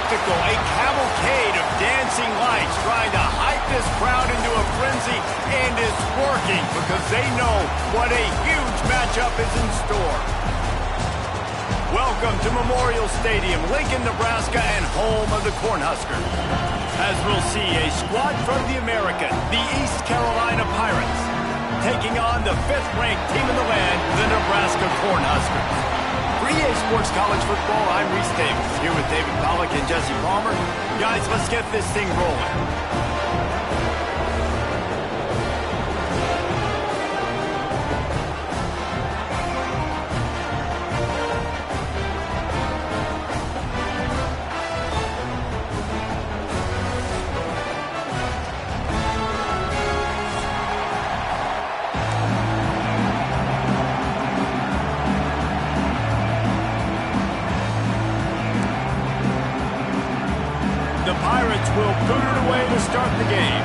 spectacle, a cavalcade of dancing lights trying to hype this crowd into a frenzy, and it's working because they know what a huge matchup is in store. Welcome to Memorial Stadium, Lincoln, Nebraska, and home of the Cornhuskers. As we'll see, a squad from the American, the East Carolina Pirates, taking on the 5th-ranked team in the land, the Nebraska Cornhuskers. For EA Sports College Football, I'm Reese Davis, here with David Pollack and Jesse Palmer. Guys, let's get this thing rolling. The Pirates will boot it away to start the game.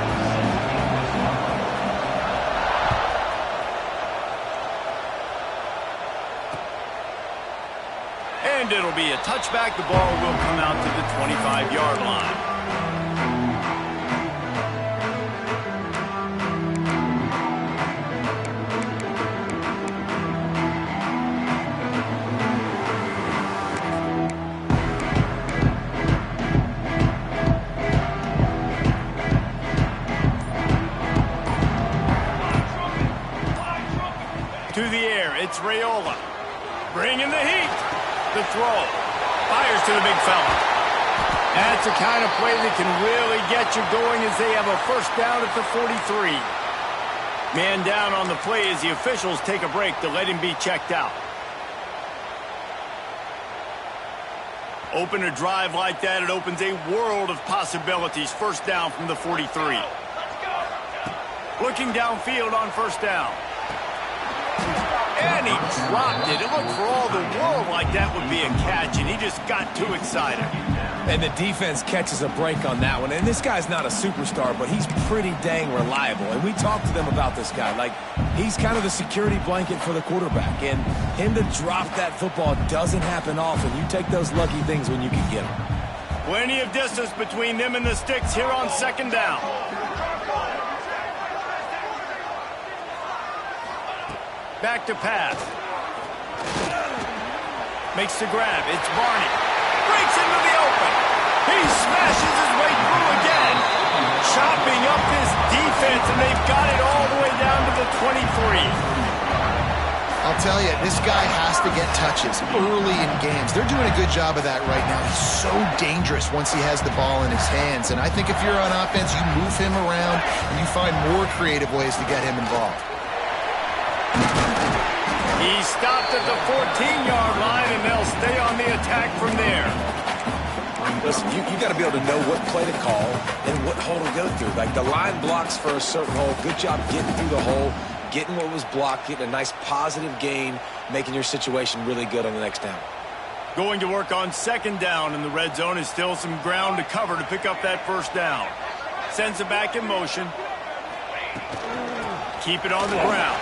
And it'll be a touchback. The ball will come out to the 25-yard line. To the air, it's Raiola. Bringing the heat. The throw. Fires to the big fella. That's the kind of play that can really get you going as they have a first down at the 43. Man down on the play as the officials take a break to let him be checked out. Open a drive like that, it opens a world of possibilities. First down from the 43. Looking downfield on first down. And he dropped it. It looked for all the world like that would be a catch, and he just got too excited. And the defense catches a break on that one. And this guy's not a superstar, but he's pretty dang reliable. And we talked to them about this guy. Like, he's kind of the security blanket for the quarterback. And him to drop that football doesn't happen often. You take those lucky things when you can get them. Plenty of distance between them and the sticks here on second down. Back to pass. Makes the grab. It's Barney. Breaks into the open. He smashes his way through again. Chopping up this defense, and they've got it all the way down to the 23. I'll tell you, this guy has to get touches early in games. They're doing a good job of that right now. He's so dangerous once he has the ball in his hands. And I think if you're on offense, you move him around, and you find more creative ways to get him involved. He stopped at the 14-yard line, and they'll stay on the attack from there. Listen, you got to be able to know what play to call and what hole to go through. Like, the line blocks for a certain hole. Good job getting through the hole, getting what was blocked, getting a nice positive gain, making your situation really good on the next down. Going to work on second down, and the red zone is still some ground to cover to pick up that first down. Sends it back in motion. Keep it on the ground.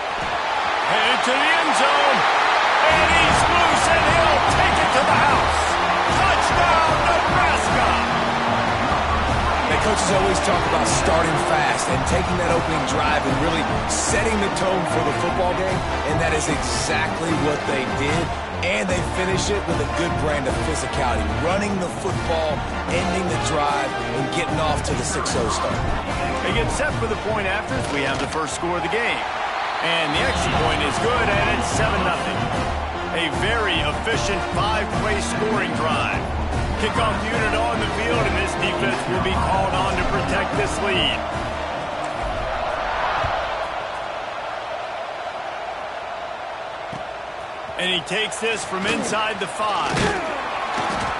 Headed to the end zone. And he's loose, and he'll take it to the house. Touchdown, Nebraska! The coaches always talk about starting fast and taking that opening drive and really setting the tone for the football game, and that is exactly what they did. And they finish it with a good brand of physicality, running the football, ending the drive, and getting off to the 6-0 start. They get set for the point after as we have the first score of the game. And the extra point is good, and it's 7-0. A very efficient 5-play scoring drive. Kickoff unit on the field, and this defense will be called on to protect this lead. And he takes this from inside the 5.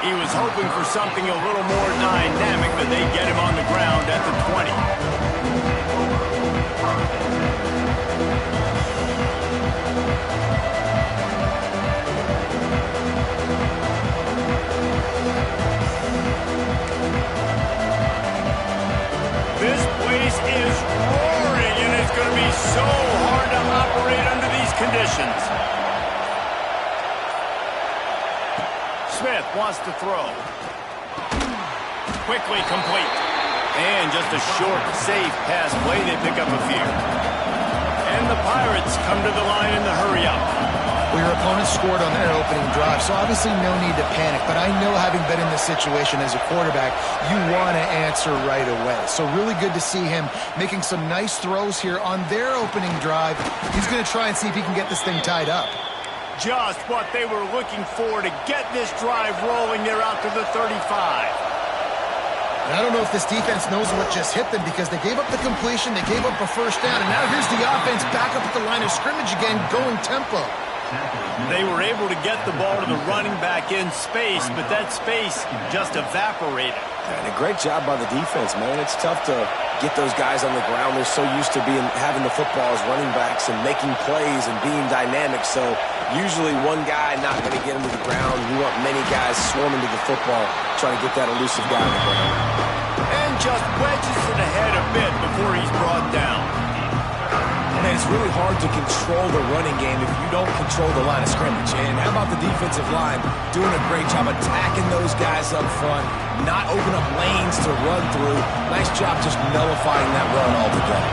He was hoping for something a little more dynamic, but they get him on the ground at the 20. This place is roaring, and it's going to be so hard to operate under these conditions. Smith wants to throw. quickly complete. And just a short, safe pass play, they pick up a few. And the Pirates come to the line in the hurry-up. Well, your opponent scored on their opening drive, so obviously no need to panic. But I know, having been in this situation as a quarterback, you want to answer right away. So really good to see him making some nice throws here on their opening drive. He's going to try and see if he can get this thing tied up. Just what they were looking for to get this drive rolling. They're out to the 35. And I don't know if this defense knows what just hit them, because they gave up the completion, they gave up a first down, and now here's the offense back up at the line of scrimmage again, going tempo. They were able to get the ball to the running back in space, but that space just evaporated. And a great job by the defense, man. It's tough to get those guys on the ground. They're so used to having the football as running backs and making plays and being dynamic. So usually one guy not going to get him to the ground. You want many guys swarming to the football, trying to get that elusive guy on the ground. And just wedges it ahead a bit before he's brought down. Man, it's really hard to control the running game if you don't control the line of scrimmage. And how about the defensive line doing a great job attacking those guys up front, not open up lanes to run through. Nice job just nullifying that run altogether.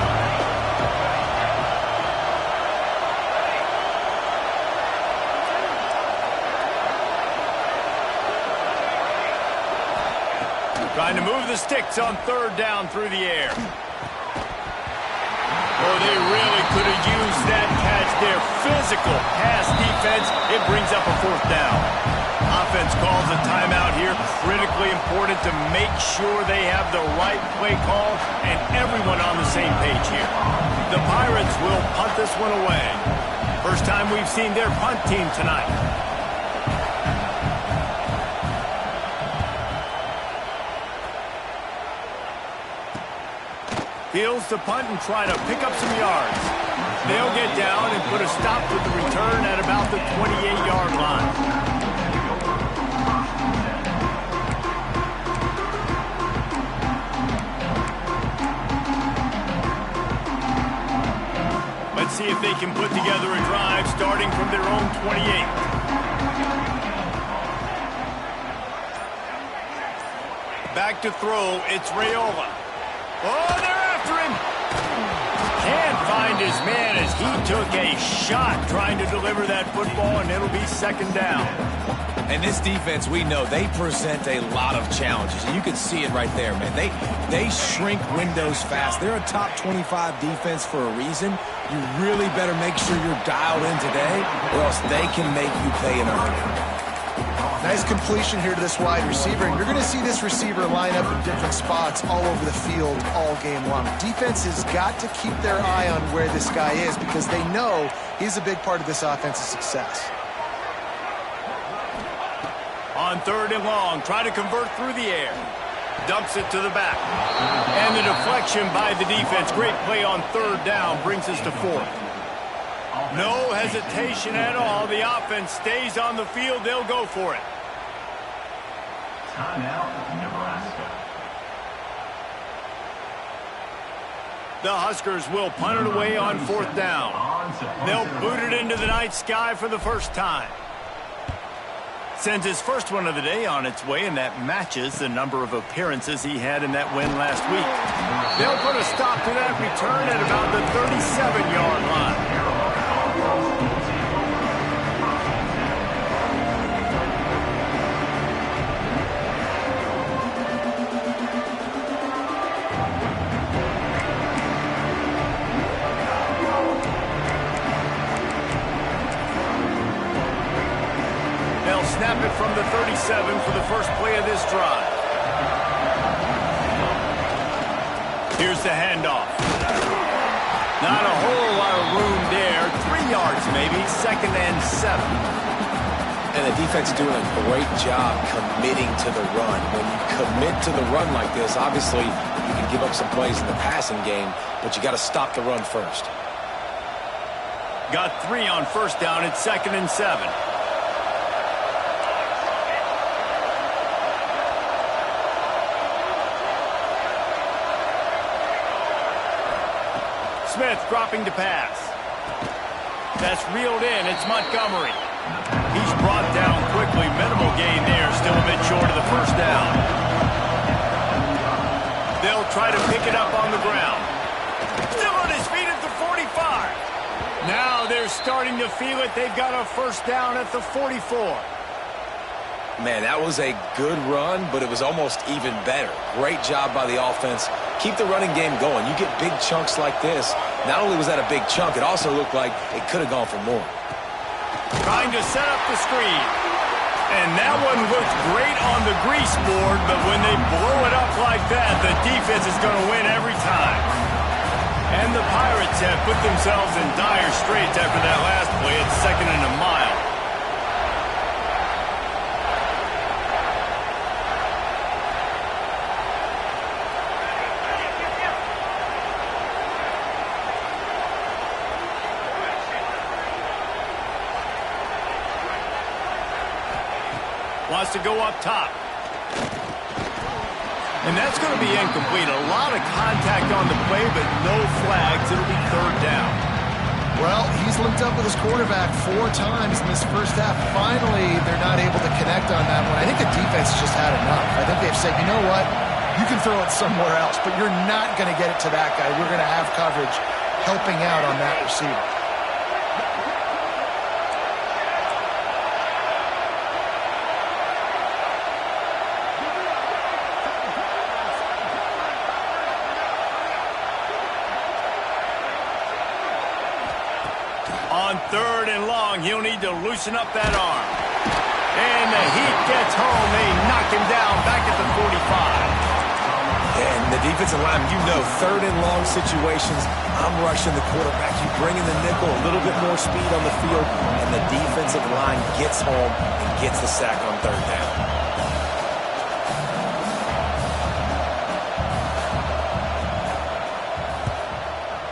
Trying to move the sticks on third down through the air. Oh, they really could have used that catch there. Physical pass defense. It brings up a fourth down. Offense calls a timeout here. Critically important to make sure they have the right play call and everyone on the same page here. The Pirates will punt this one away. First time we've seen their punt team tonight. Fields to punt and try to pick up some yards. They'll get down and put a stop to the return at about the 28-yard line. Let's see if they can put together a drive starting from their own 28. Back to throw, it's Raiola. Oh, they're after him. Can't find his man as he took a shot trying to deliver that football, and it'll be second down. And this defense, we know, they present a lot of challenges. And you can see it right there, man. They shrink windows fast. They're a top 25 defense for a reason. You really better make sure you're dialed in today, or else they can make you pay in a hurry. Nice completion here to this wide receiver, and you're going to see this receiver line up in different spots all over the field all game long. Defense has got to keep their eye on where this guy is, because they know he's a big part of this offense's success. On third and long, try to convert through the air. Dumps it to the back. And the deflection by the defense. Great play on third down brings us to fourth. No hesitation at all. The offense stays on the field. They'll go for it. Timeout, Nebraska. The Huskers will punt it away on fourth down. They'll boot it into the night sky for the first time. Sends his first one of the day on its way, and that matches the number of appearances he had in that win last week. They'll put a stop to that return at about the 37-yard line. Snap it from the 37 for the first play of this drive. Here's the handoff. Not a whole lot of room there. 3 yards maybe, second and 7. And the defense doing a great job committing to the run. When you commit to the run like this, obviously you can give up some plays in the passing game, but you got to stop the run first. Got 3 on first down. It's second and 7. Smith dropping to pass. That's reeled in. It's Montgomery. He's brought down quickly. Minimal gain there. Still a bit short of the first down. starting to feel it. They've got a first down at the 44. Man, that was a good run, but it was almost even better. Great job by the offense. Keep the running game going. You get big chunks like this. Not only was that a big chunk, it also looked like it could have gone for more. Trying to set up the screen. And that one looked great on the grease board, but when they blow it up like that, the defense is going to win every time. And the Pirates have put themselves in dire straits after that last play at 2nd and a mile. Wants to go up top. And that's going to be incomplete. A lot of contact on the play, but no flags. It'll be 3rd down. Well, he's linked up with his quarterback 4 times in this first half. Finally, they're not able to connect on that one. I think the defense just had enough. I think they've said, you know what? You can throw it somewhere else, but you're not going to get it to that guy. We're going to have coverage helping out on that receiver. On 3rd and long, he'll need to loosen up that arm. And the heat gets home. They knock him down back at the 45. And the defensive line, you know, 3rd and long situations, I'm rushing the quarterback. You bring in the nickel, a little bit more speed on the field, and the defensive line gets home and gets the sack on 3rd down.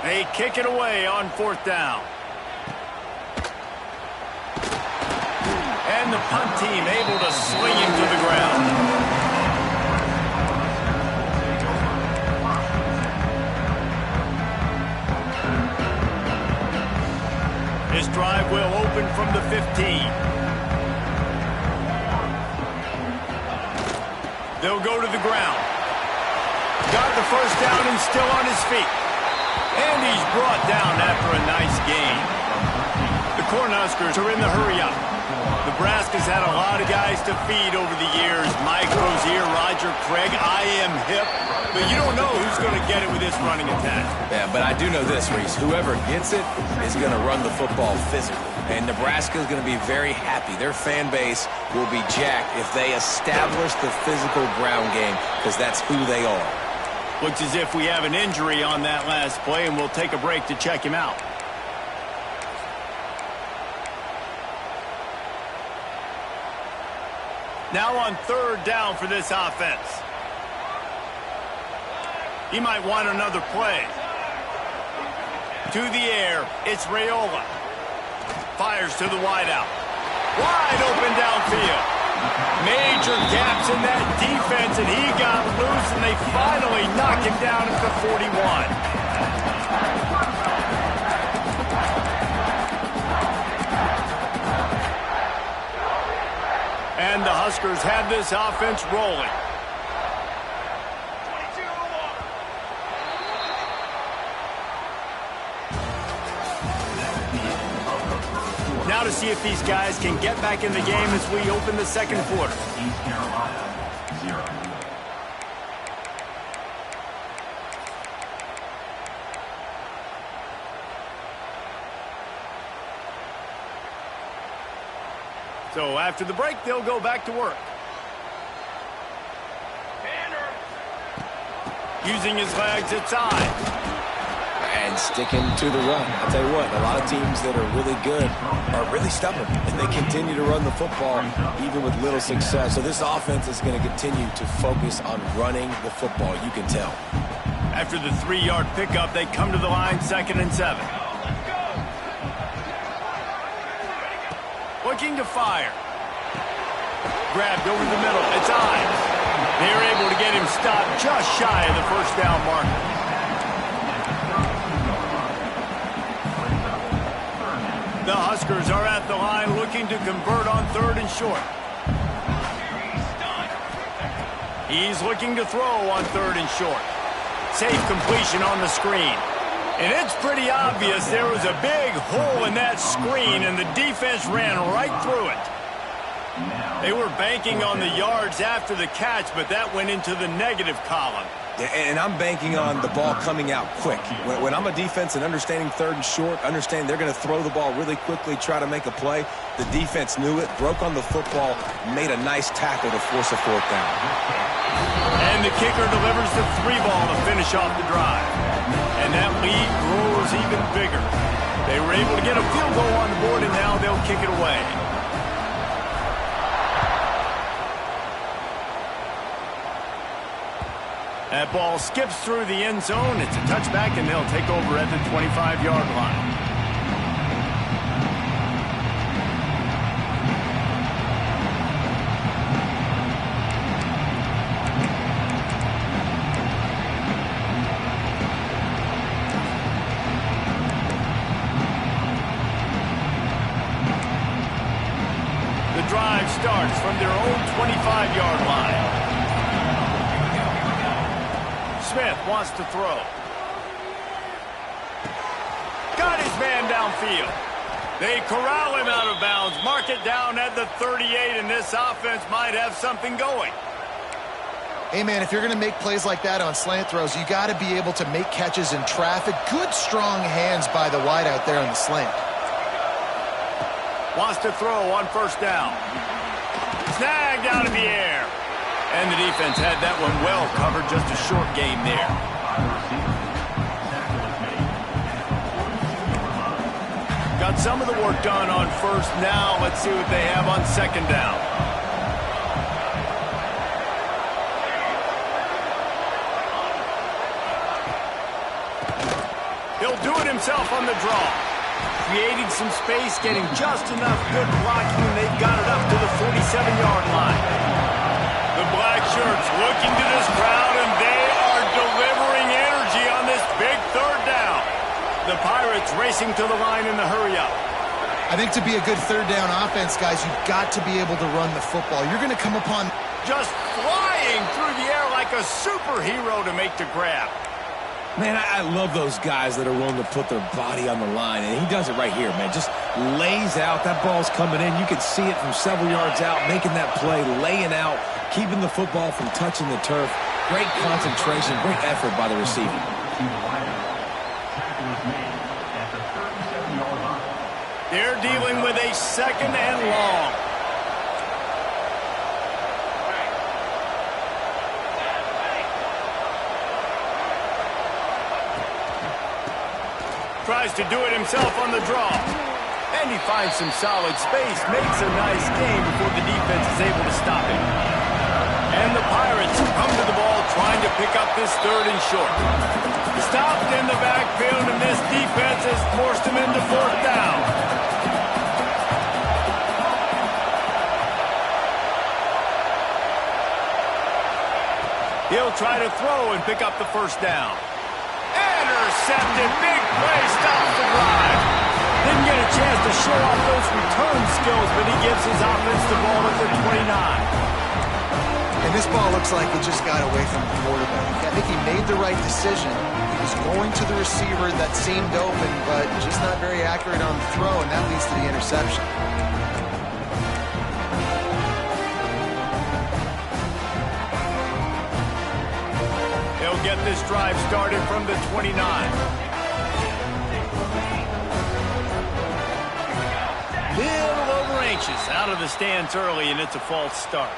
They kick it away on 4th down. And the punt team able to sling him to the ground. This drive will open from the 15. They'll go to the ground. Got the first down and still on his feet. And he's brought down after a nice gain. The Cornhuskers are in the hurry-up. Nebraska's had a lot of guys to feed over the years. Mike Rozier, Roger Craig, I am hip. But you don't know who's going to get it with this running attack. Yeah, but I do know this, Reese. Whoever gets it is going to run the football physically. And Nebraska is going to be very happy. Their fan base will be jacked if they establish the physical ground game, because that's who they are. Looks as if we have an injury on that last play, and we'll take a break to check him out. Now on 3rd down for this offense. He might want another play. To the air, it's Raiola. Fires to the wideout. Wide open downfield. Major gaps in that defense, and he got loose, and they finally knock him down at the 41. And the Huskers have this offense rolling. Now to see if these guys can get back in the game as we open the 2nd quarter. East Carolina, 0. So after the break, they'll go back to work. Using his legs inside. And sticking to the run. I'll tell you what, a lot of teams that are really good are really stubborn, and they continue to run the football even with little success. So this offense is going to continue to focus on running the football, you can tell. After the 3-yard pickup, they come to the line 2nd and 7. Looking to fire. Grabbed over the middle. It's Ives. They're able to get him stopped just shy of the first down marker. The Huskers are at the line looking to convert on 3rd and short. He's looking to throw on 3rd and short. Safe completion on the screen. And it's pretty obvious there was a big hole in that screen, and the defense ran right through it. They were banking on the yards after the catch, but that went into the negative column. And I'm banking on the ball coming out quick. When I'm a defense and understanding third and short, understanding they're going to throw the ball really quickly, try to make a play, the defense knew it, broke on the football, made a nice tackle to force a fourth down. And the kicker delivers the 3-ball to finish off the drive. And that lead grows even bigger. They were able to get a field goal on the board, and now they'll kick it away. That ball skips through the end zone. It's a touchback, and they'll take over at the 25-yard line. The drive starts from their own 25-yard line. Smith wants to throw. Got his man downfield. They corral him out of bounds, mark it down at the 38, and this offense might have something going. Hey, man, if you're going to make plays like that on slant throws, you got to be able to make catches in traffic. Good, strong hands by the wide out there on the slant. Wants to throw on first down. Snagged out of the air. And the defense had that one well covered, just a short game there. Got some of the work done on first. Now let's see what they have on second down. He'll do it himself on the draw. Creating some space, getting just enough good blocking, and they've got it up to the 47-yard line. The black shirts looking to this crowd, and they are delivering energy on this big third down. The Pirates racing to the line in the hurry-up. I think to be a good third down offense, guys, you've got to be able to run the football. You're going to come upon just flying through the air like a superhero to make the grab. Man, I love those guys that are willing to put their body on the line, and he does it right here, man. Just lays out. That ball's coming in. You can see it from several yards out, making that play, laying out, keeping the football from touching the turf. Great concentration, great effort by the receiver. They're dealing with a second and long. Tries to do it himself on the draw. And he finds some solid space, makes a nice game before the defense is able to stop him. And the Pirates come to the ball trying to pick up this third and short. Stopped in the backfield, and this defense has forced him into fourth down. He'll try to throw and pick up the first down. Intercepted, big play, stops the drive. Didn't get a chance to show off those return skills, but he gives his offense the ball at the 29. And this ball looks like it just got away from the quarterback. I think he made the right decision. He was going to the receiver that seemed open, but just not very accurate on the throw, and that leads to the interception. Get this drive started from the 29. Little over anxious out of the stands early, and it's a false start.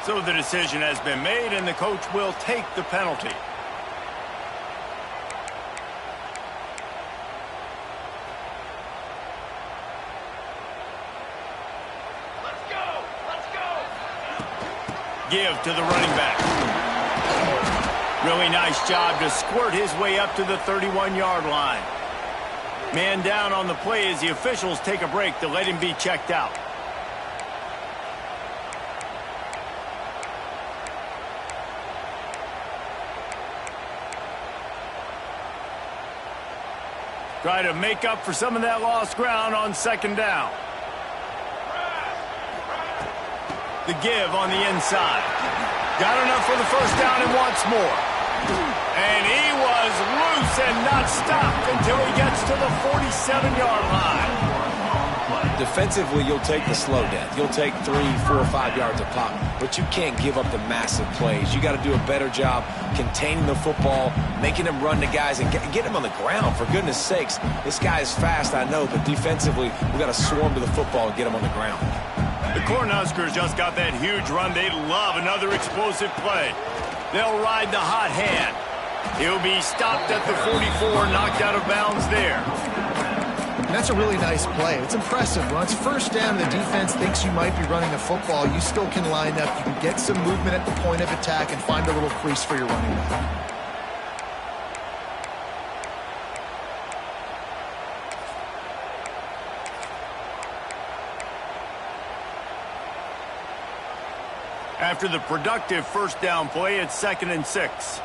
So the decision has been made, and the coach will take the penalty. Let's go! Let's go! Give to the running back. Really nice job to squirt his way up to the 31-yard line. Man down on the play as the officials take a break to let him be checked out. Try to make up for some of that lost ground on second down. The give on the inside. Got enough for the first down and wants more. And he was loose and not stopped until he gets to the 47-yard line. Defensively, you'll take the slow death. You'll take 3, 4, 5 yards a pop, but you can't give up the massive plays. You got to do a better job containing the football, making him run to guys, and get him on the ground, for goodness sakes. This guy is fast, I know, but defensively, we got to swarm to the football and get him on the ground. The Cornhuskers just got that huge run. They love another explosive play. They'll ride the hot hand. He'll be stopped at the 44, knocked out of bounds there. That's a really nice play. It's impressive. When it's first down, the defense thinks you might be running the football. You still can line up. You can get some movement at the point of attack and find a little crease for your running back. After the productive first down play, it's 2nd and 6.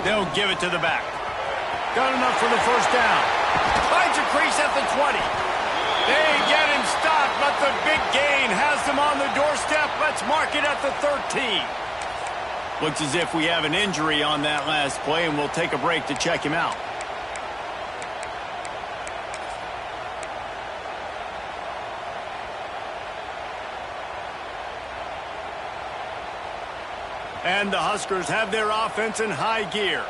They'll give it to the back. Got enough for the first down. Finds a crease at the 20. They get him stopped, but the big gain has them on the doorstep. Let's mark it at the 13. Looks as if we have an injury on that last play, and we'll take a break to check him out. And the Huskers have their offense in high gear.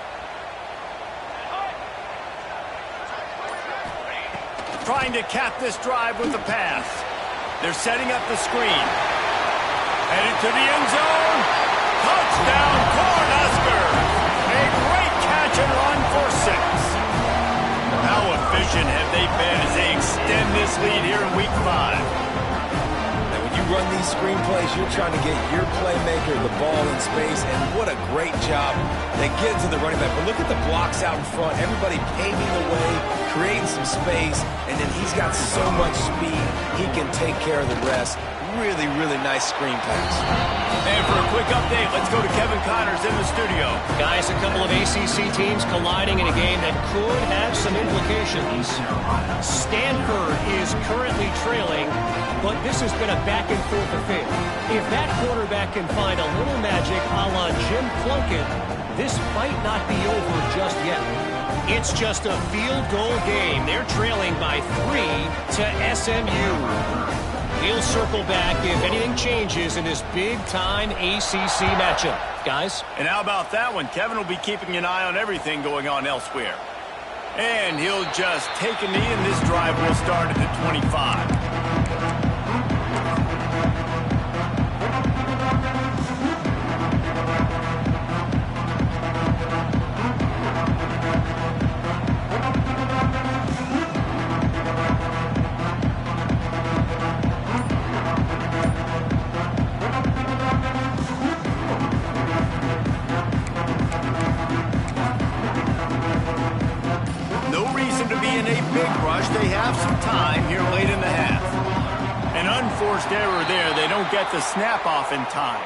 Trying to cap this drive with the pass. They're setting up the screen. Headed to the end zone. Touchdown, Cornhuskers! A great catch and run for 6. How efficient have they been as they extend this lead here in Week 5? Run these screen plays, you're trying to get your playmaker the ball in space, and what a great job. They get to the running back, but look at the blocks out in front. Everybody paving the way, creating some space, and then he's got so much speed, he can take care of the rest. Really, really nice screen pass. And for a quick update, let's go to Kevin Connors in the studio. Guys, a couple of ACC teams colliding in a game that could have some implications. Stanford is currently trailing, but this has been a back-and-forth affair. If that quarterback can find a little magic a la Jim Plunkett, this might not be over just yet. It's just a field goal game. They're trailing by 3 to SMU. We'll circle back if anything changes in this big-time ACC matchup. Guys? And how about that one? Kevin will be keeping an eye on everything going on elsewhere. And he'll just take a knee, and this drive will start at the 25. They have some time here late in the half. An unforced error there. They don't get the snap off in time.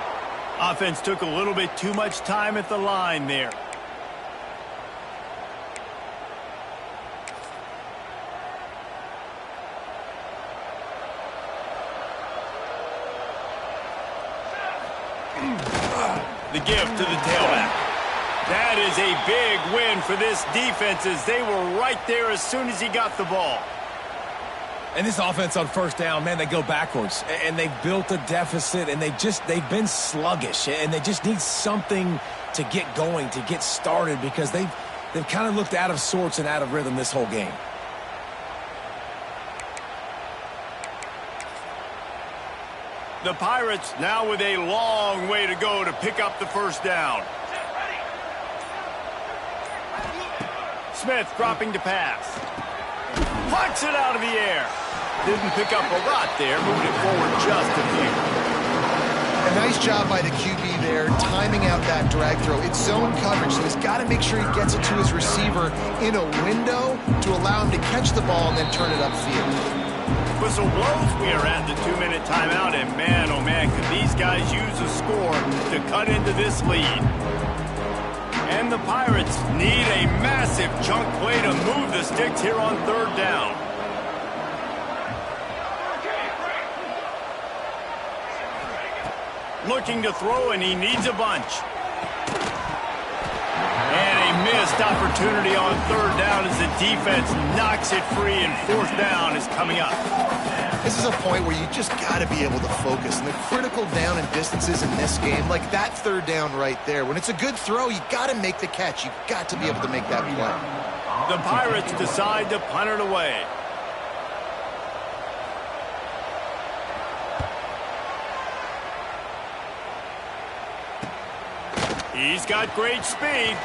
Offense took a little bit too much time at the line there. The give to the tailback. That is a big win for this defense as they were right there as soon as he got the ball. And this offense on first down, man, they go backwards. And they've built a deficit, and they've been sluggish. And they just need something to get going, to get started, because they've kind of looked out of sorts and out of rhythm this whole game. The Pirates now with a long way to go to pick up the first down. Smith dropping to pass. Plucks it out of the air. Didn't pick up a lot there, moving it forward just a few. A nice job by the QB there, timing out that drag throw. It's zone coverage, so he's got to make sure he gets it to his receiver in a window to allow him to catch the ball and then turn it upfield. Whistle blows. We are at the 2-minute timeout, and man, oh man, could these guys use a score to cut into this lead. And the Pirates need a massive chunk play to move the sticks here on third down. Looking to throw, and he needs a bunch. And a missed opportunity on third down as the defense knocks it free, and fourth down is coming up. This is a point where you just got to be able to focus. And the critical down and distances in this game, like that third down right there, when it's a good throw, you got to make the catch. You got to be able to make that play. The Pirates decide to punt it away. He's got great speed.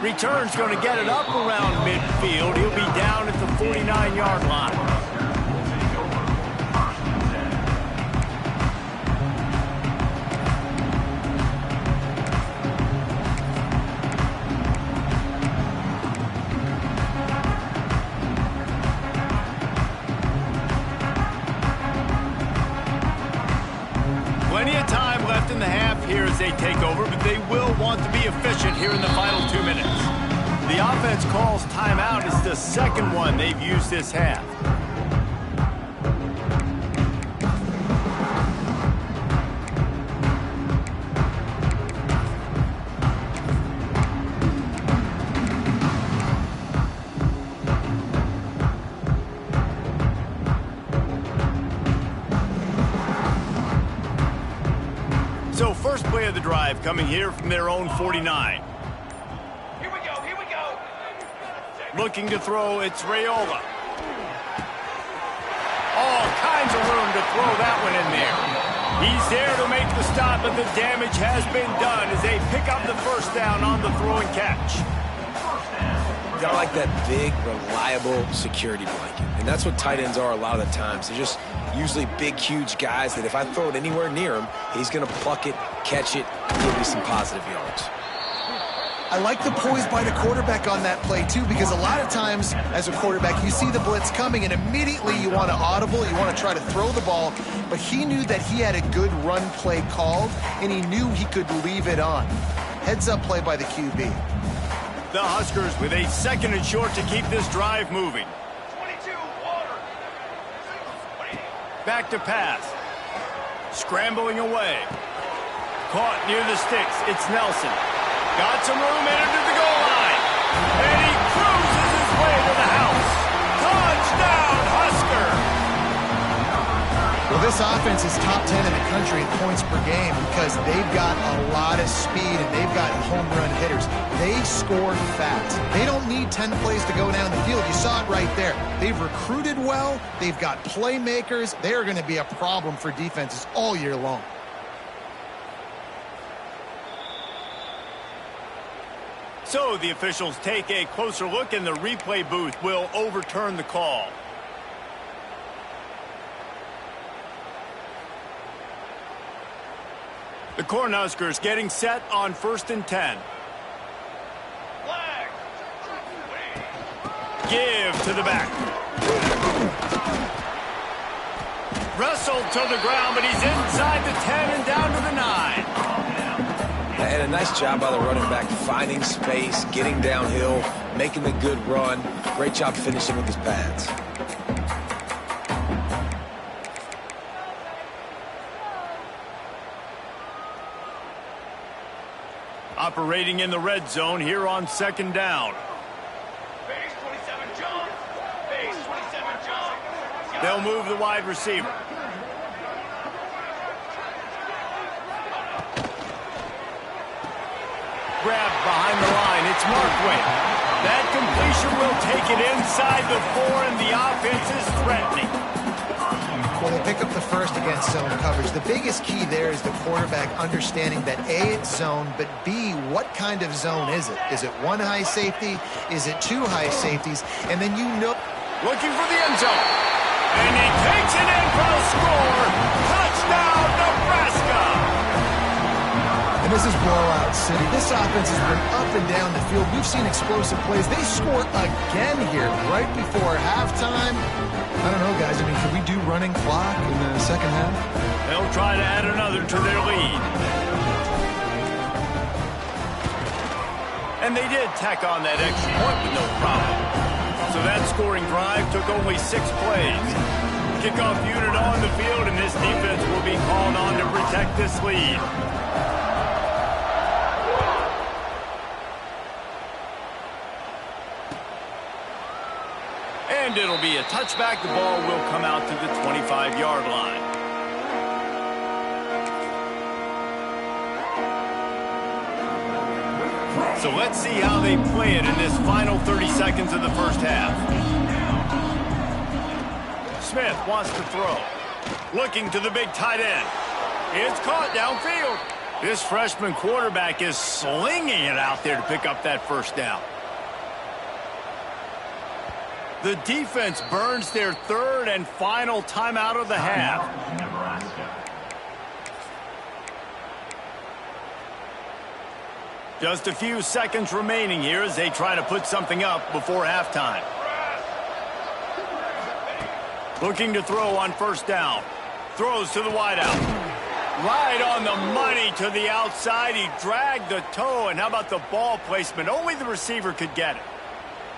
Return's going to get it up around midfield. He'll be down at the 49-yard line. Plenty of time left in the half here as they take over, but they will want to be efficient here in the final 2 minutes. The offense calls timeout. It's the second one they've used this half. So first play of the drive coming here from their own 49. Here we go. Looking to throw, it's Raiola. All kinds of room to throw that one in there. He's there to make the stop, but the damage has been done as they pick up the first down on the throw and catch. Got like that big, reliable security blanket. And that's what tight ends are a lot of the times. They're just usually big, huge guys that if I throw it anywhere near him, he's going to pluck it, catch it, and give me some positive yards. I like the poise by the quarterback on that play, too, because a lot of times as a quarterback, you see the blitz coming, and immediately you want to audible, you want to try to throw the ball, but he knew that he had a good run play called, and he knew he could leave it on. Heads-up play by the QB. The Huskers with a second and short to keep this drive moving. 22, water. Back to pass. Scrambling away. Caught near the sticks. It's Nelson. Got some room into the goal line. And he cruises his way to the house. Touchdown, Husker! Well, this offense is top 10 in the country in points per game because they've got a lot of speed and they've got home run hitters. They score fast. They don't need 10 plays to go down the field. You saw it right there. They've recruited well. They've got playmakers. They are going to be a problem for defenses all year long. So the officials take a closer look and the replay booth will overturn the call. The Cornhuskers getting set on 1st and 10. Flag. Give to the back. Wrestled to the ground, but he's inside the 10 and down to the 9. And a nice job by the running back, finding space, getting downhill, making the good run. Great job finishing with his pads. Operating in the red zone here on 2nd down. Base 27, John. Base 27, John. They'll move the wide receiver. Grab behind the line. It's Markway. That completion will take it inside the 4, and the offense is threatening. Well, they pick up the first against zone coverage. The biggest key there is the quarterback understanding that A, it's zone, but B, what kind of zone is it? Is it one high safety? Is it two high safeties? And then you know... Looking for the end zone. And he takes it in for a score. Touchdown, Nebraska! And this is blowout city. This offense has been up and down the field. We've seen explosive plays. They score again here right before halftime. I don't know, guys. I mean, can we do running clock in the second half? They'll try to add another to their lead. And they did tack on that extra point with no problem. So that scoring drive took only 6 plays. Kickoff unit on the field, and this defense will be called on to protect this lead. And it'll be a touchback. The ball will come out to the 25-yard line. So let's see how they play it in this final 30 seconds of the first half. Smith wants to throw. Looking to the big tight end. It's caught downfield. This freshman quarterback is slinging it out there to pick up that first down. The defense burns their third and final timeout of the half. Nebraska. Just a few seconds remaining here as they try to put something up before halftime. Looking to throw on first down. Throws to the wideout. Right on the money to the outside. He dragged the toe, and how about the ball placement? Only the receiver could get it.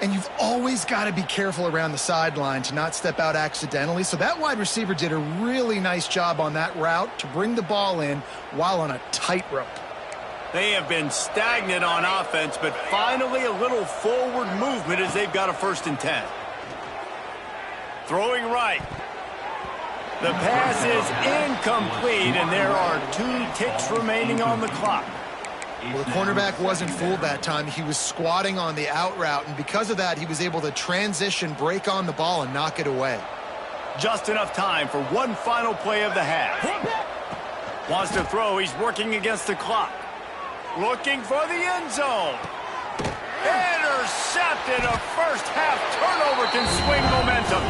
And you've always got to be careful around the sideline to not step out accidentally. So that wide receiver did a really nice job on that route to bring the ball in while on a tightrope. They have been stagnant on offense, but finally a little forward movement as they've got a 1st and 10. Throwing right. The pass is incomplete, and there are 2 ticks remaining on the clock. Well, the cornerback wasn't fooled that time. He was squatting on the out route, and because of that, he was able to transition, break on the ball, and knock it away. Just enough time for one final play of the half. Wants to throw. He's working against the clock. Looking for the end zone. Intercepted. A first-half turnover can swing momentum.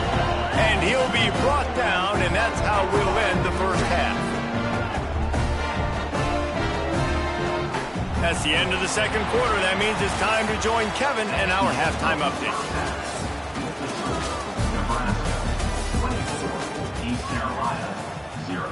And he'll be brought down, and that's how we'll end the first half. That's the end of the second quarter. That means it's time to join Kevin and our halftime update. Nebraska 24, East Carolina 0.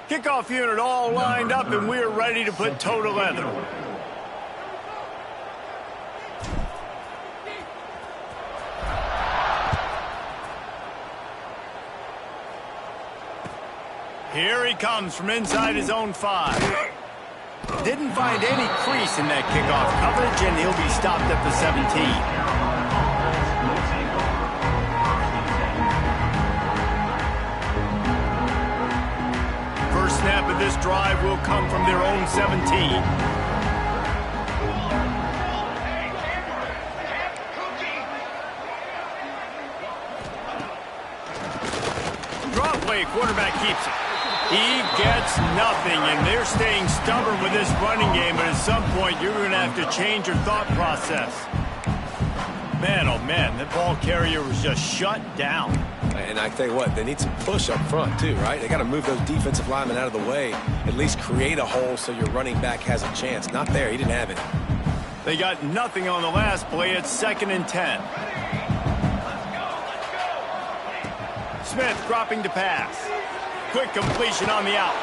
Kickoff unit all lined up, and we're ready to put toe to leather. Here he comes from inside his own 5. Didn't find any crease in that kickoff coverage, and he'll be stopped at the 17. Snap of this drive will come from their own 17. Draw play, quarterback keeps it. He gets nothing, and they're staying stubborn with this running game, but at some point you're going to have to change your thought process. Man, oh man, the ball carrier was just shut down. And I tell you what, they need some push up front too, right? They got to move those defensive linemen out of the way, at least create a hole so your running back has a chance. Not there, he didn't have it. They got nothing on the last play. It's 2nd and 10. Smith dropping to pass. Quick completion on the out.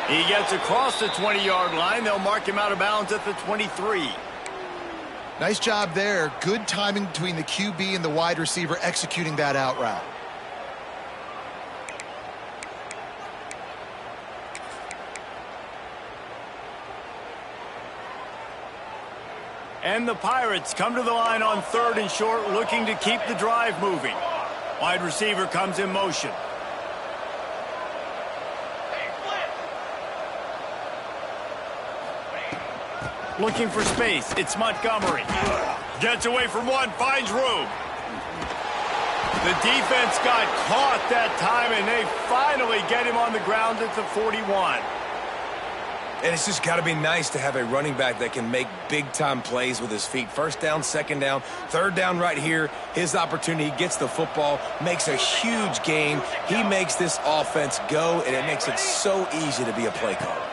He gets across the 20-yard line. They'll mark him out of bounds at the 23. Nice job there. Good timing between the QB and the wide receiver executing that out route. And the Pirates come to the line on 3rd and short, looking to keep the drive moving. Wide receiver comes in motion. Looking for space. It's Montgomery. Gets away from one, finds room. The defense got caught that time, and they finally get him on the ground at the 41. And it's just got to be nice to have a running back that can make big-time plays with his feet. 1st down, 2nd down, 3rd down right here. His opportunity, he gets the football, makes a huge gain. He makes this offense go, and it makes it so easy to be a play caller.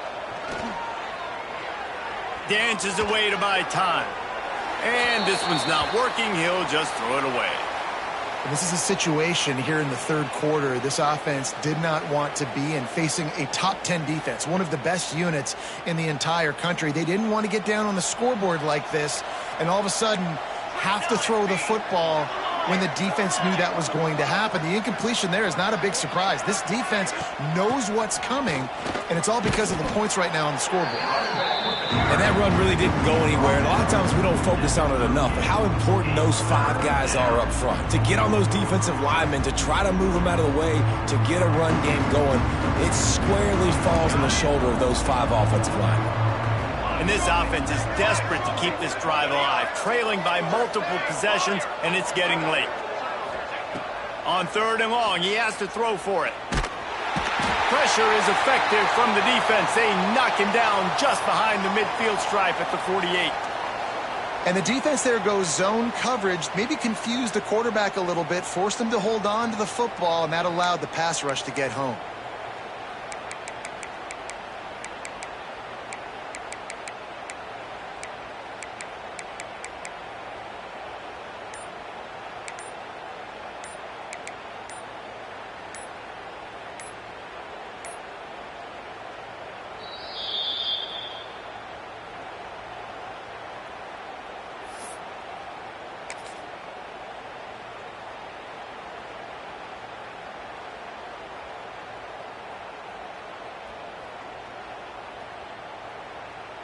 Dances away to buy time. And this one's not working. He'll just throw it away. This is a situation here in the third quarter this offense did not want to be in, facing a top 10 defense, one of the best units in the entire country. They didn't want to get down on the scoreboard like this and all of a sudden have to throw the football when the defense knew that was going to happen. The incompletion there is not a big surprise. This defense knows what's coming, and it's all because of the points right now on the scoreboard. And that run really didn't go anywhere, and a lot of times we don't focus on it enough, but how important those 5 guys are up front. To get on those defensive linemen, to try to move them out of the way, to get a run game going, it squarely falls on the shoulder of those 5 offensive linemen. And this offense is desperate to keep this drive alive, trailing by multiple possessions, and it's getting late. On 3rd and long, he has to throw for it. Pressure is effective from the defense. They knock him down just behind the midfield stripe at the 48. And the defense there goes zone coverage, maybe confused the quarterback a little bit, forced him to hold on to the football, and that allowed the pass rush to get home.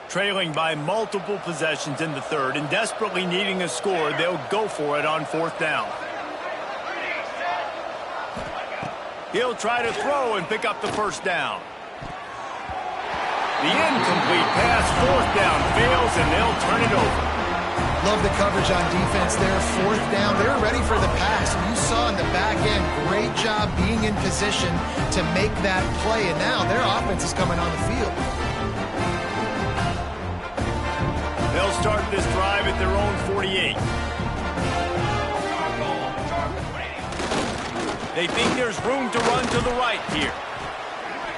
Trailing by multiple possessions in the 3rd and desperately needing a score, they'll go for it on 4th down. He'll try to throw and pick up the 1st down. The incomplete pass, 4th down, fails, and they'll turn it over. Love the coverage on defense there. 4th down, they're ready for the pass. And you saw in the back end, great job being in position to make that play. And now their offense is coming on the field. They'll start this drive at their own 48. They think there's room to run to the right here.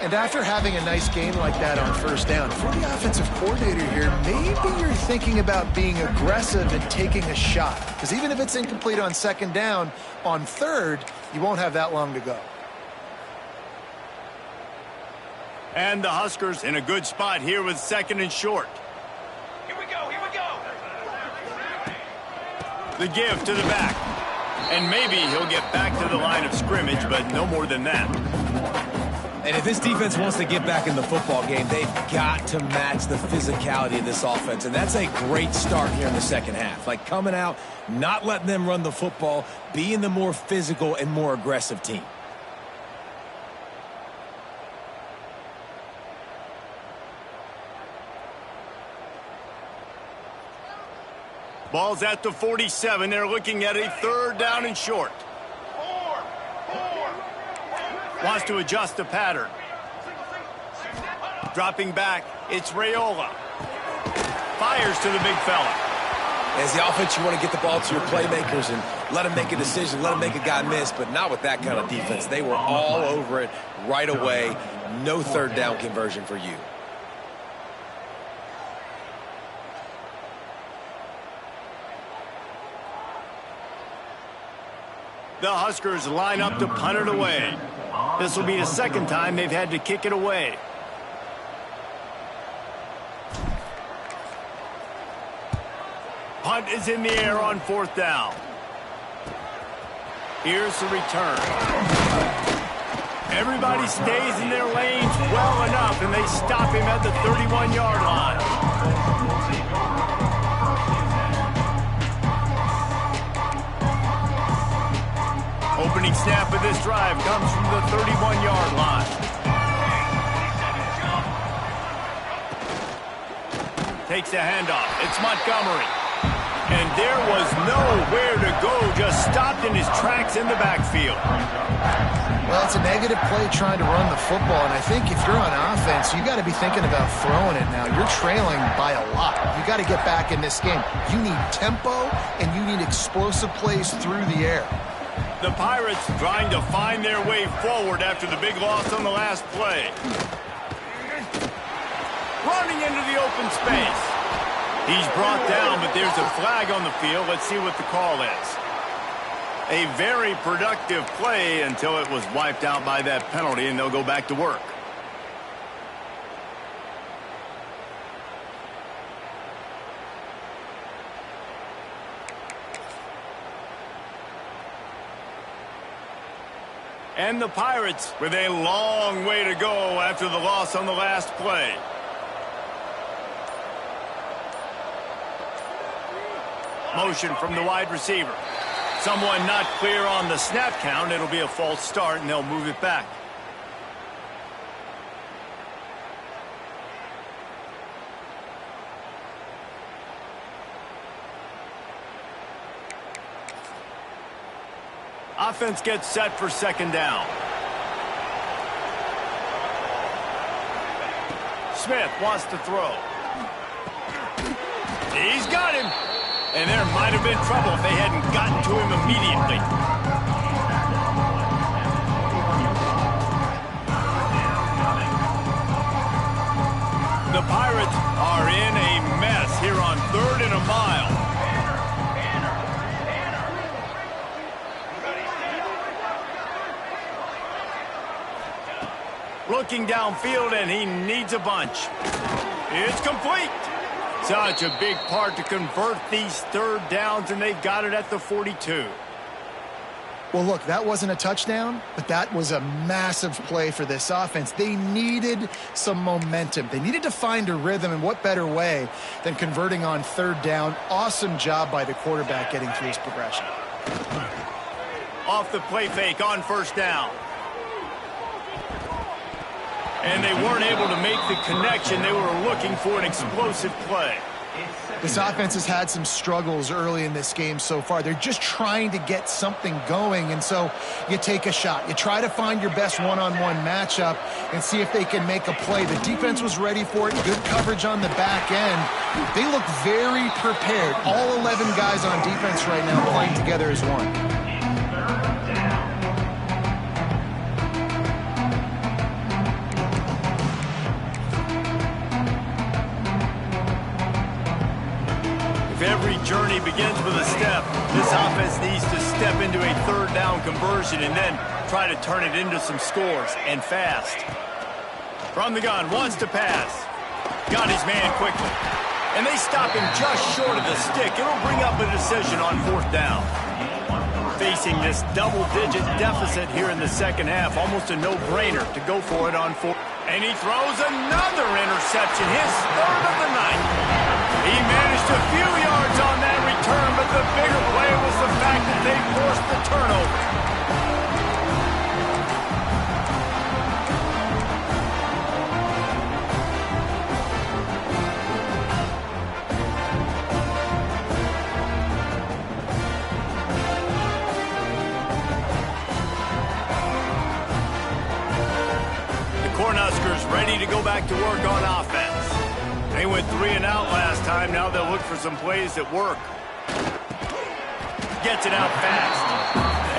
And after having a nice game like that on 1st down, for the offensive coordinator here, maybe you're thinking about being aggressive and taking a shot. Because even if it's incomplete on 2nd down, on 3rd, you won't have that long to go. And the Huskers in a good spot here with 2nd and short. Here we go, here we go. The give to the back. And maybe he'll get back to the line of scrimmage, but no more than that. And if this defense wants to get back in the football game, they've got to match the physicality of this offense. And that's a great start here in the 2nd half. Like coming out, not letting them run the football, being the more physical and more aggressive team. Ball's at the 47. They're looking at a 3rd down and short. Wants to adjust the pattern. Dropping back, it's Raiola. Fires to the big fella. As the offense, you want to get the ball to your playmakers and let them make a decision, let them make a guy miss, but not with that kind of defense. They were all over it right away. No 3rd down conversion for you. The Huskers line up to punt it away. This will be the 2nd time they've had to kick it away. Punt is in the air on 4th down. Here's the return. Everybody stays in their lanes well enough, and they stop him at the 31-yard line. Opening snap of this drive comes from the 31-yard line. Takes a handoff. It's Montgomery. And there was nowhere to go, just stopped in his tracks in the backfield. Well, it's a negative play trying to run the football, and I think if you're on offense, you got to be thinking about throwing it now. You're trailing by a lot. You got to get back in this game. You need tempo, and you need explosive plays through the air. The Pirates trying to find their way forward after the big loss on the last play. Running into the open space. He's brought down, but there's a flag on the field. Let's see what the call is. A very productive play until it was wiped out by that penalty, and they'll go back to work. And the Pirates with a long way to go after the loss on the last play. Motion from the wide receiver. Someone not clear on the snap count. It'll be a false start, and they'll move it back. Offense gets set for second down. Smith wants to throw. He's got him. And there might have been trouble if they hadn't gotten to him immediately. The Pirates are in a mess here on 3rd and a mile. Looking downfield, and he needs a bunch. It's complete. Such a big part to convert these 3rd downs, and they've got it at the 42. Well, look, that wasn't a touchdown, but that was a massive play for this offense. They needed some momentum. They needed to find a rhythm, and what better way than converting on 3rd down. Awesome job by the quarterback getting through his progression. Off the play fake on 1st down. And they weren't able to make the connection. They were looking for an explosive play. This offense has had some struggles early in this game so far. They're just trying to get something going, and so you take a shot. You try to find your best one-on-one matchup and see if they can make a play. The defense was ready for it. Good coverage on the back end. They look very prepared. All 11 guys on defense right now playing together as one. Every journey begins with a step. This offense needs to step into a 3rd down conversion and then try to turn it into some scores, and fast. From the gun, wants to pass. Got his man quickly. And they stop him just short of the stick. It'll bring up a decision on 4th down. Facing this double-digit deficit here in the second half, almost a no-brainer to go for it on 4th. And he throws another interception, his 3rd of the night. He managed a few yards on that return, but the bigger play was the fact that they forced the turnover. The Cornhuskers ready to go back to work on offense. They went 3 and out last time. Now they'll look for some plays that work. Gets it out fast.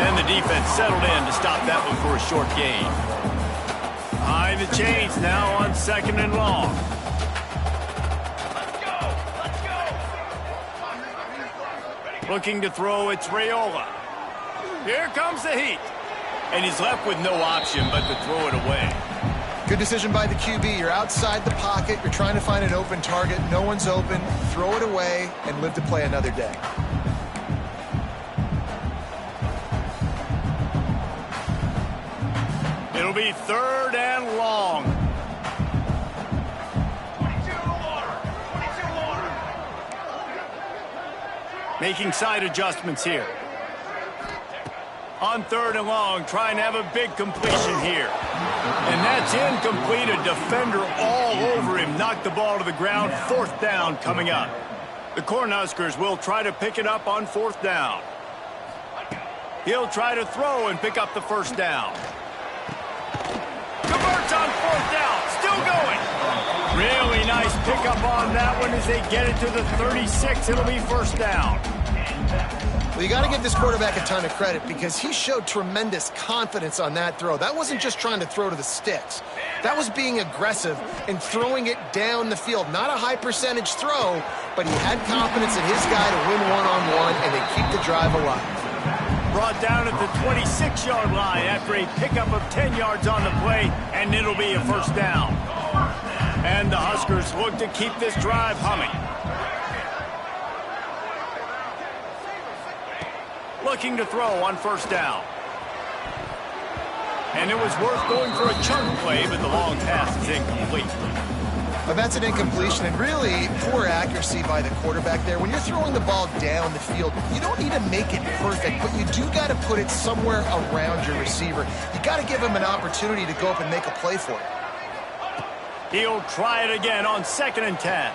And the defense settled in to stop that one for a short gain. High the chains now on 2nd and long. Let's go. Looking to throw, it's Raiola. Here comes the heat. And he's left with no option but to throw it away. Good decision by the QB. You're outside the pocket. You're trying to find an open target. No one's open. Throw it away and live to play another day. It'll be 3rd and long. 22 water. 22 water. Making side adjustments here. On 3rd and long, trying to have a big completion here. And that's incomplete. A defender all over him. Knocked the ball to the ground. 4th down coming up. The Cornhuskers will try to pick it up on 4th down. He'll try to throw and pick up the 1st down. Converts on 4th down. Still going. Really nice pickup on that one as they get it to the 36. It'll be 1st down. Well, you got to give this quarterback a ton of credit because he showed tremendous confidence on that throw. That wasn't just trying to throw to the sticks. That was being aggressive and throwing it down the field. Not a high percentage throw, but he had confidence in his guy to win one-on-one and they keep the drive alive. Brought down at the 26-yard line after a pickup of 10 yards on the play, and it'll be a first down. And the Huskers look to keep this drive humming. Looking to throw on first down. And it was worth going for a chunk play, but the long pass is incomplete. But that's an incompletion, and really poor accuracy by the quarterback there. When you're throwing the ball down the field, you don't need to make it perfect, but you do got to put it somewhere around your receiver. You got to give him an opportunity to go up and make a play for it. He'll try it again on 2nd and 10.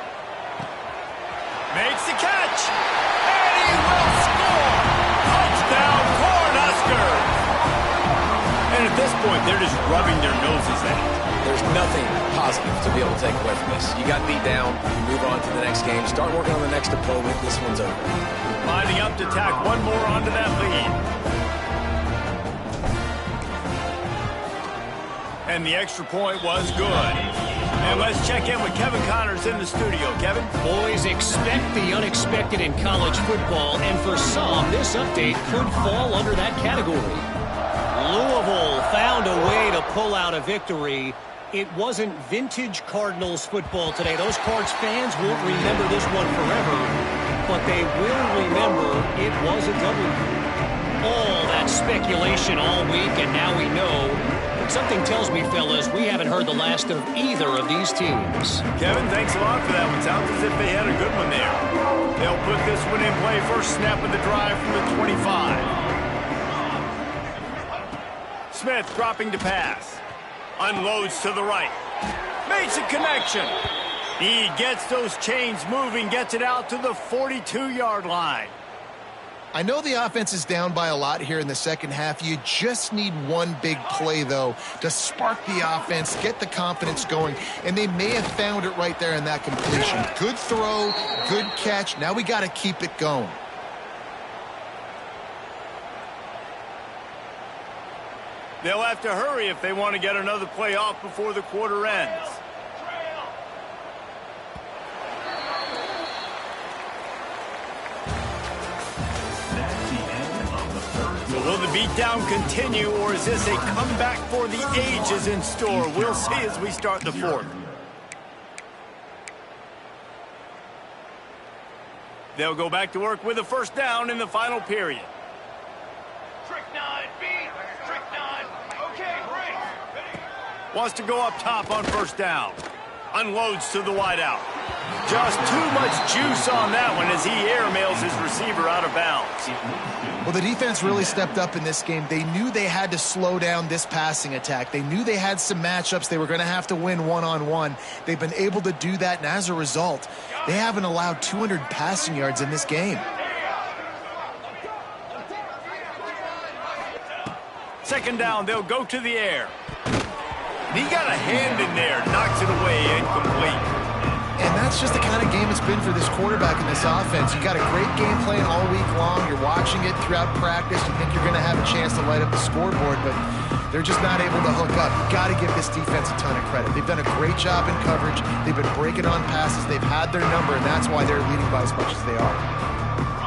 Makes the catch, and he will score! Touchdown, Cornhuskers! And at this point, they're just rubbing their noses at it. There's nothing positive to be able to take away from this. You got beat down, you move on to the next game, start working on the next opponent. This one's over. Lining up to tack one more onto that lead. And the extra point was good. And let's check in with Kevin Connors in the studio. Kevin? Boys, expect the unexpected in college football, and for some, this update could fall under that category. Louisville found a way to pull out a victory. It wasn't vintage Cardinals football today. Those Cards fans won't remember this one forever, but they will remember it was a W. All that speculation all week, and now we know. But something tells me, fellas, we haven't heard the last of either of these teams. Kevin, thanks a lot for that one. Sounds as if they had a good one there. They'll put this one in play. First snap of the drive from the 25. Smith dropping to pass. Unloads to the right. Makes a connection. He gets those chains moving, gets it out to the 42-yard line. I know the offense is down by a lot here in the second half. You just need one big play, though, to spark the offense, get the confidence going, and they may have found it right there in that completion. Good throw, good catch. Now we got to keep it going. They'll have to hurry if they want to get another play off before the quarter ends. So will the beatdown continue, or is this a comeback for the ages in store? We'll see as we start the fourth. They'll go back to work with a first down in the final period. Trick 9, B. Trick 9. Okay, break. Wants to go up top on first down. Unloads to the wideout. Just too much juice on that one as he airmails his receiver out of bounds. Well, the defense really stepped up in this game. They knew they had to slow down this passing attack. They knew they had some matchups they were going to have to win one-on-one. They've been able to do that, and as a result, they haven't allowed 200 passing yards in this game. Second down, they'll go to the air. He got a hand in there, knocks it away, incomplete. And that's just the kind of game it's been for this quarterback in this offense. You got a great game plan all week long. You're watching it throughout practice. You think you're going to have a chance to light up the scoreboard, but they're just not able to hook up. You got to give this defense a ton of credit. They've done a great job in coverage. They've been breaking on passes. They've had their number, and that's why they're leading by as much as they are.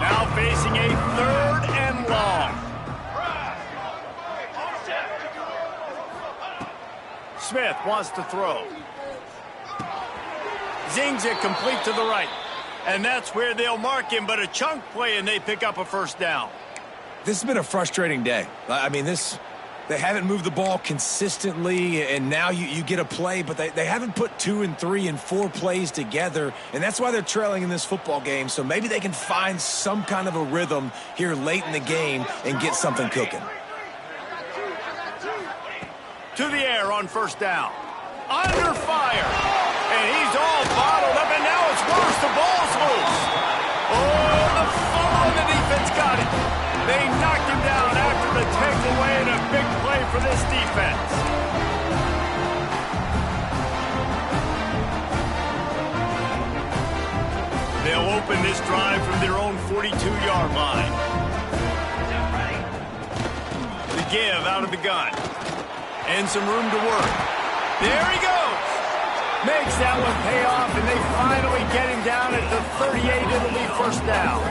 Now facing a third and long. Smith wants to throw. Zings it complete to the right. And that's where they'll mark him, but a chunk play, and they pick up a first down. This has been a frustrating day. I mean, they haven't moved the ball consistently, and now you get a play, but they haven't put 2 and 3 and 4 plays together, and that's why they're trailing in this football game. So maybe they can find some kind of a rhythm here late in the game and get something cooking. To the air on first down. Under fire. And he's all bottled up, and now it's worse. The ball's loose. Oh, the fumble, and the defense got it. They knocked him down after the takeaway, and a big play for this defense. They'll open this drive from their own 42-yard line. The give out of the gun. And some room to work. There he goes. Makes that one pay off, and they finally get him down at the 38. It'll be first down.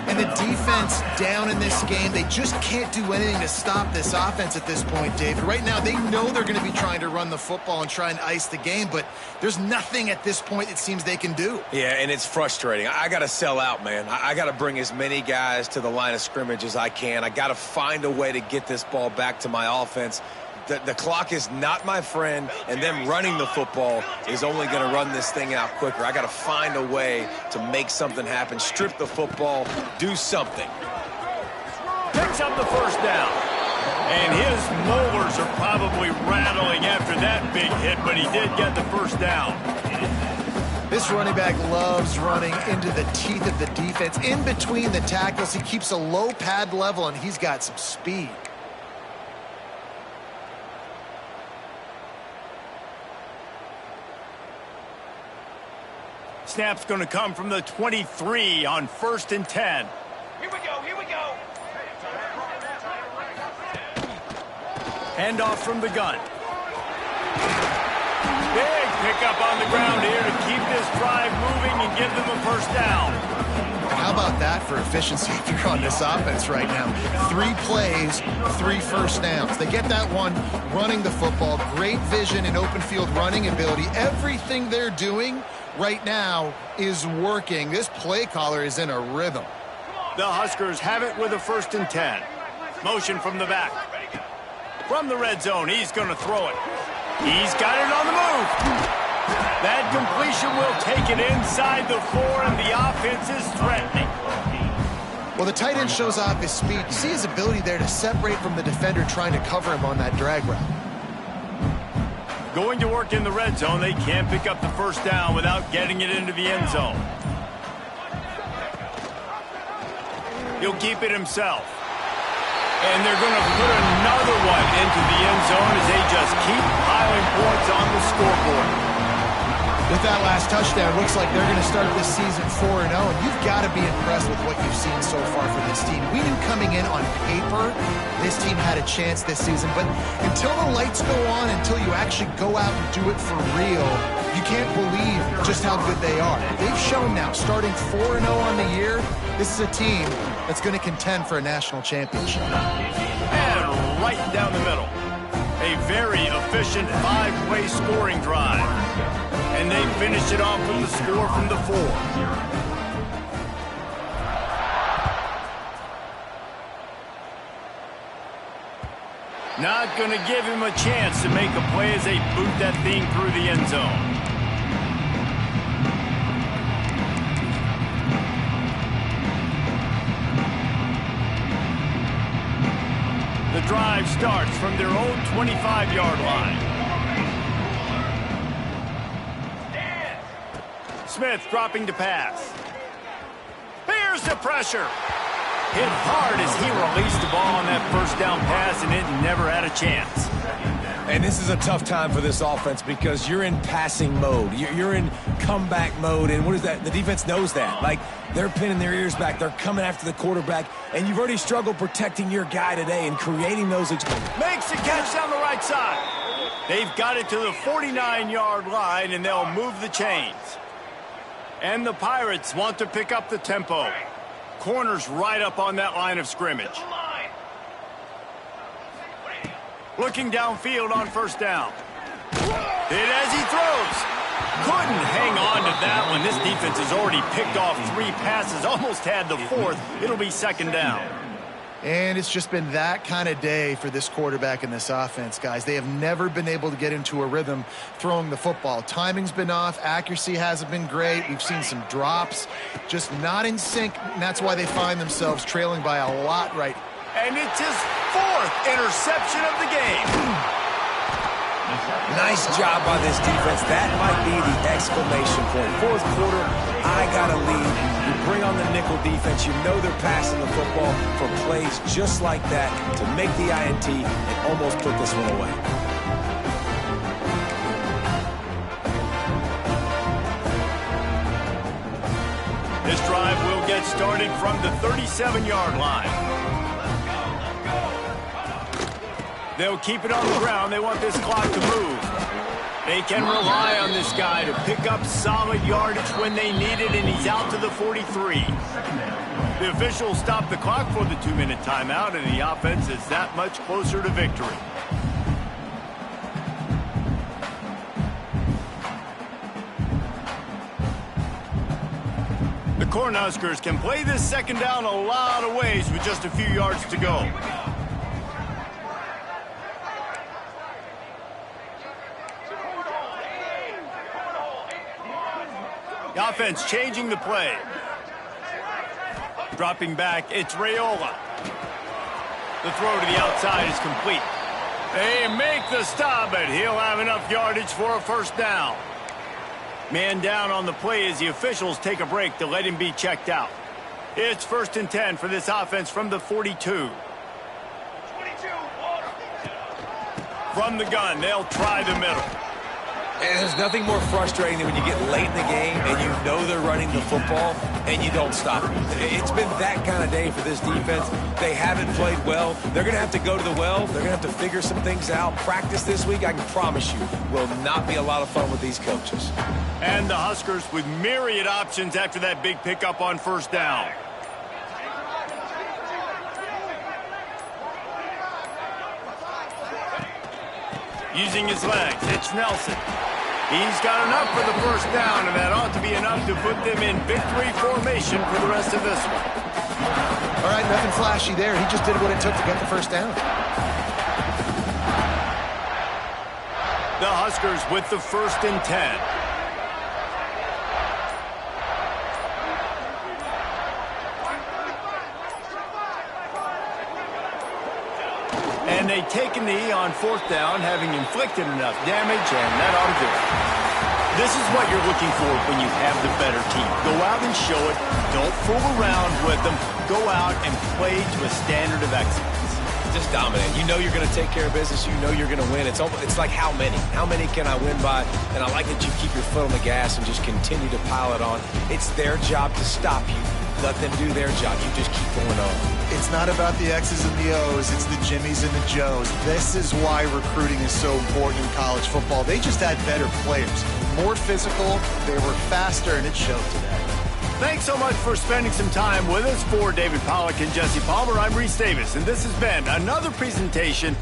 And the defense down in this game. They just can't do anything to stop this offense at this point, David. Right now, they know they're going to be trying to run the football and try and ice the game, but there's nothing at this point it seems they can do. Yeah, and it's frustrating. I got to sell out, man. I got to bring as many guys to the line of scrimmage as I can. I got to find a way to get this ball back to my offense. The clock is not my friend, and them running the football is only going to run this thing out quicker. I got to find a way to make something happen, strip the football, do something. Picks up the first down. And his molars are probably rattling after that big hit, but he did get the first down. This running back loves running into the teeth of the defense. In between the tackles, he keeps a low pad level, and he's got some speed. Snap's going to come from the 23 on 1st and 10. Here we go, here we go. Handoff from the gun. Big pickup on the ground here to keep this drive moving and give them a first down. How about that for efficiency if you're on this offense right now? 3 plays, 3 first downs. They get that one running the football. Great vision and open field running ability. Everything they're doing right now is working. This play caller is in a rhythm. The Huskers have it with a 1st and 10. Motion from the back. From the red zone, he's going to throw it. He's got it on the move. That completion will take it inside the 4, and the offense is threatening. Well, the tight end shows off his speed. You see his ability there to separate from the defender trying to cover him on that drag route. Going to work in the red zone, they can't pick up the first down without getting it into the end zone. He'll keep it himself. And they're going to put another one into the end zone as they just keep piling points on the scoreboard. With that last touchdown, looks like they're going to start this season 4-0, and you've got to be impressed with what you've seen so far from this team. We knew coming in on paper this team had a chance this season, but until the lights go on, until you actually go out and do it for real, you can't believe just how good they are. They've shown now, starting 4-0 on the year, this is a team that's going to contend for a national championship. And right down the middle. A very efficient 5-way scoring drive. And they finish it off with the score from the 4. Not going to give him a chance to make a play as they boot that thing through the end zone. The drive starts from their own 25-yard line. Smith dropping to pass. Here's the pressure. Hit hard as he released the ball on that first down pass, and it never had a chance. And this is a tough time for this offense because you're in passing mode. You're in comeback mode, and what is that? The defense knows that. Like, they're pinning their ears back. They're coming after the quarterback, and you've already struggled protecting your guy today and creating those experiences. Makes the catch down the right side. They've got it to the 49-yard line, and they'll move the chains. And the Pirates want to pick up the tempo. Corners right up on that line of scrimmage. Looking downfield on first down. Hit as he throws. Couldn't hang on to that one. This defense has already picked off 3 passes, almost had the 4th. It'll be 2nd down. And it's just been that kind of day for this quarterback and this offense, guys. They have never been able to get into a rhythm throwing the football. Timing's been off. Accuracy hasn't been great. We've seen some drops. Just not in sync, and that's why they find themselves trailing by a lot right now. And it's his 4th interception of the game. Nice job by this defense. That might be the exclamation point. 4th quarter, I got a lead. You bring on the nickel defense. You know they're passing the football for plays just like that to make the INT and almost put this one away. This drive will get started from the 37-yard line. They'll keep it on the ground. They want this clock to move. They can rely on this guy to pick up solid yardage when they need it, and he's out to the 43. The officials stop the clock for the 2-minute timeout, and the offense is that much closer to victory. The Cornhuskers can play this second down a lot of ways with just a few yards to go. The offense changing the play. Dropping back, it's Raiola. The throw to the outside is complete. They make the stop, but he'll have enough yardage for a first down. Man down on the play as the officials take a break to let him be checked out. It's 1st and 10 for this offense from the 42. From the gun, they'll try the middle. And there's nothing more frustrating than when you get late in the game and you know they're running the football and you don't stop them. It's been that kind of day for this defense. They haven't played well. They're going to have to go to the well. They're going to have to figure some things out. Practice this week, I can promise you, will not be a lot of fun with these coaches. And the Huskers with myriad options after that big pickup on first down. Using his legs, it's Nelson. He's got enough for the first down, and that ought to be enough to put them in victory formation for the rest of this one. All right, nothing flashy there. He just did what it took to get the first down. The Huskers with the 1st and 10. And they take a knee on 4th down, having inflicted enough damage, and that ought to do it. This is what you're looking for when you have the better team. Go out and show it. Don't fool around with them. Go out and play to a standard of excellence. Just dominate. You know you're going to take care of business. You know you're going to win. It's like how many? How many can I win by? And I like that you keep your foot on the gas and just continue to pile it on. It's their job to stop you. Let them do their job. You just keep going on. It's not about the X's and the O's. It's the Jimmies and the Joes. This is why recruiting is so important in college football. They just had better players. More physical, they were faster, and it showed today. Thanks so much for spending some time with us. For David Pollack and Jesse Palmer, I'm Reese Davis, and this has been another presentation